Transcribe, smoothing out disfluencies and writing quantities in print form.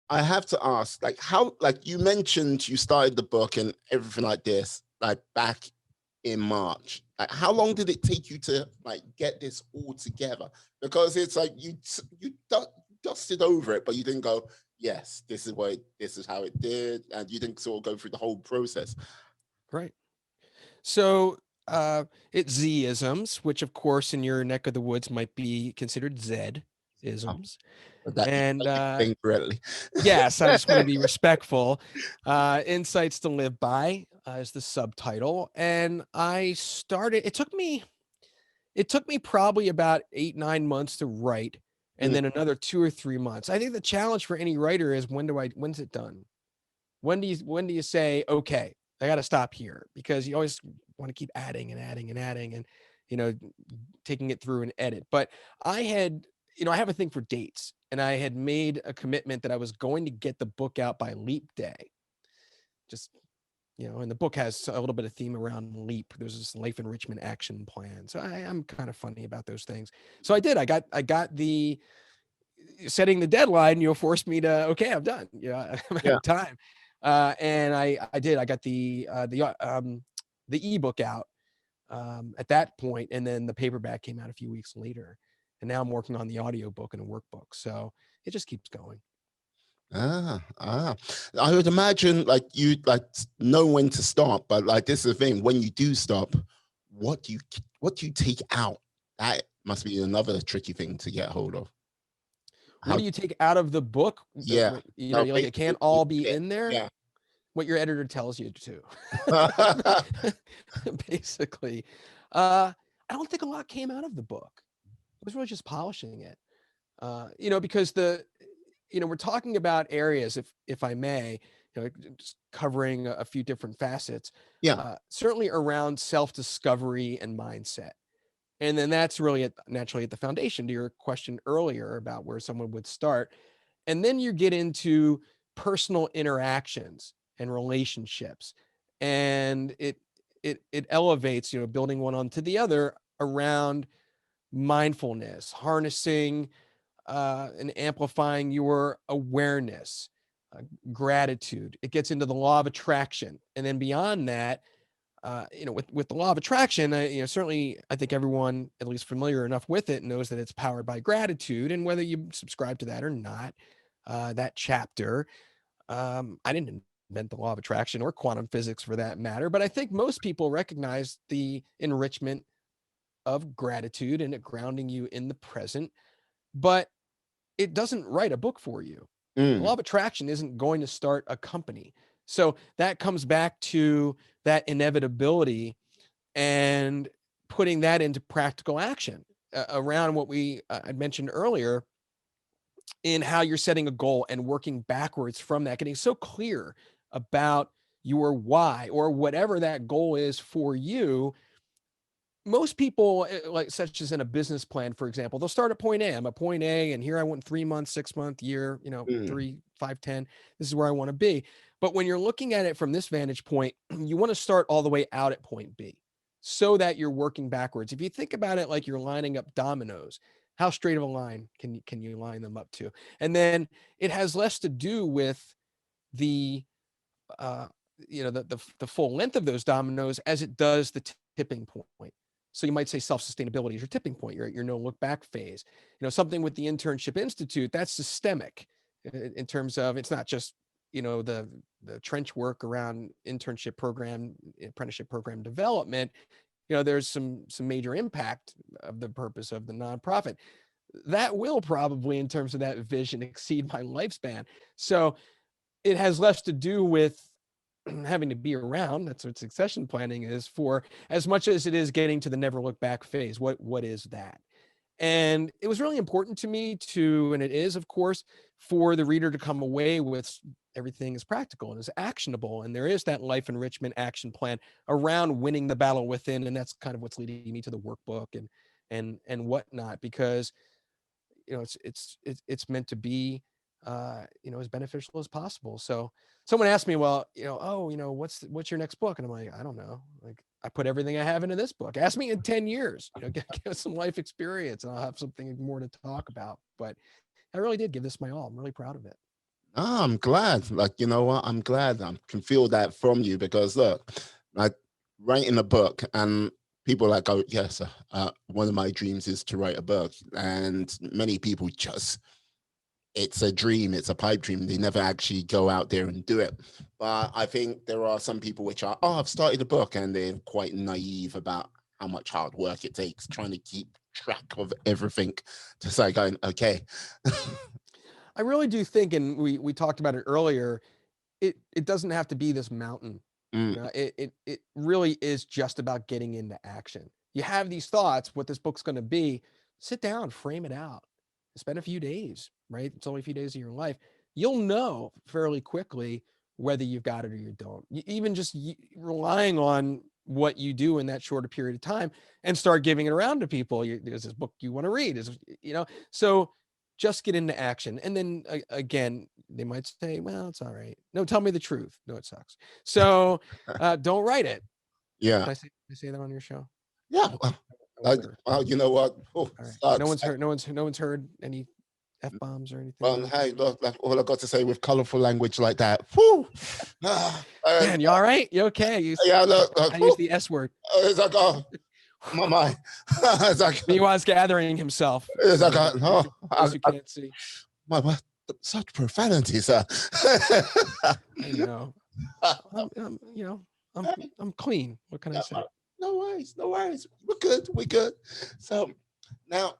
I have to ask, like, how, like you mentioned, you started the book and everything like this, like back in March. Like, how long did it take you to like get this all together? Because it's like you dusted over it, but you didn't go, yes, this is what this is how it did, and you didn't sort of go through the whole process. Right. So it's Z-isms, which of course in your neck of the woods might be considered Oh, Z-isms. that you And think correctly. yes, I just want to be respectful. Insights to Live By is the subtitle. And I started, it took me probably about 8, 9 months to write, and Mm, then another 2 or 3 months. I think the challenge for any writer is when's it done? When do you say, okay, I got to stop here? Because you always want to keep adding and adding and adding and, you know, taking it through an edit. But I had, I have a thing for dates, and I had made a commitment that I was going to get the book out by Leap Day. Just, and the book has a little bit of theme around leap. There's this life enrichment action plan. So I'm kind of funny about those things. So I did. I got the setting the deadline, forced me to, okay, I'm done. I'm out yeah. of time. And I did. I got the ebook out at that point, and then the paperback came out a few weeks later. And now I'm working on the audiobook and a workbook. So it just keeps going. Ah. I would imagine like you like know when to stop, but like this is the thing. When you do stop, what do you what do you take out? That must be another tricky thing to get hold of. What How? do you take out of the book? Yeah. No, Like it can't basically, all be yeah. in there. Yeah. What your editor tells you to. Basically. I don't think a lot came out of the book. It was really just polishing it. Because we're talking about areas, if I may, just covering a few different facets, Yeah. certainly around self-discovery and mindset. And then that's really naturally at the foundation to your question earlier about where someone would start. And then you get into personal interactions and relationships. And it elevates, building one onto the other around mindfulness, harnessing and amplifying your awareness, uh, gratitude. It gets into the law of attraction. And then beyond that, with the law of attraction, certainly I think everyone at least familiar enough with it knows that it's powered by gratitude. And whether you subscribe to that or not, that chapter, I didn't invent the law of attraction or quantum physics for that matter, but I think most people recognize the enrichment of gratitude and it grounding you in the present. But it doesn't write a book for you. The Mm. law of attraction isn't going to start a company. So that comes back to that inevitability and putting that into practical action around what I mentioned earlier in how you're setting a goal and working backwards from that, getting so clear about your why or whatever that goal is for you. Most people, like such as in a business plan, for example, they'll start at point A. I'm at point A, and here I want 3 months, 6 month, year, Mm. 3, 5, 10. This is where I want to be. But when you're looking at it from this vantage point, you want to start all the way out at point B so that you're working backwards. If you think about it like you're lining up dominoes, how straight of a line can you line them up to? And then it has less to do with the uh, the full length of those dominoes as it does the tipping point. So you might say self-sustainability is your tipping point. You're at your no look back phase. Something with the Internship Institute, that's systemic in terms of it's not just the trench work around internship program, apprenticeship program development. There's some major impact of the purpose of the nonprofit that will probably, in terms of that vision, exceed my lifespan. So it has less to do with having to be around. That's what succession planning is for, as much as it is getting to the never look back phase. What is that? And it was really important to me to, and it is, of course, for the reader to come away with everything is practical and is actionable. And there is that life enrichment action plan around winning the battle within. And that's kind of what's leading me to the workbook and whatnot, because it's meant to be as beneficial as possible. So someone asked me, well, oh, what's your next book? And I'm like, I don't know. Like, I put everything I have into this book. Ask me in 10 years, get some life experience and I'll have something more to talk about. But I really did give this my all. I'm really proud of it. Ah, I'm glad. Like, you know what? I'm glad I can feel that from you because look, like writing a book and people like go, yes, one of my dreams is to write a book. And many people just, it's a dream, it's a pipe dream. They never actually go out there and do it. But I think there are some people which are, oh, I've started a book and they're quite naive about how much hard work it takes trying to keep track of everything to say going, okay. I really do think, and we talked about it earlier, it doesn't have to be this mountain. Mm, You know, it really is just about getting into action. You have these thoughts, what this book's going to be. Sit down, frame it out. Spend a few days, right? It's only a few days of your life. You'll know fairly quickly whether you've got it or you don't. Even just relying on what you do in that shorter period of time and start giving it around to people. There's this book you want to read, is so just get into action. And then again, they might say, well, it's all right. No, tell me the truth. No, it sucks. So don't write it. yeah. Can I say that on your show? Yeah. Okay. Well, I won't curse. well, you know what? Oh, All right. No sucks. one's heard. No one's heard any f bombs or anything Well, like that. hey, look, like, all I got to say with colorful language like that. Whew, Man, you all right? You okay? yeah, look, I like, use whew, the S word. it's like, oh, my mind. It's like, Meanwhile, gathering himself it's like, for oh, those who can't see. my, such profanity, sir. I know. You know, I'm clean. What can I say? No worries, no worries. We're good, we're good. So now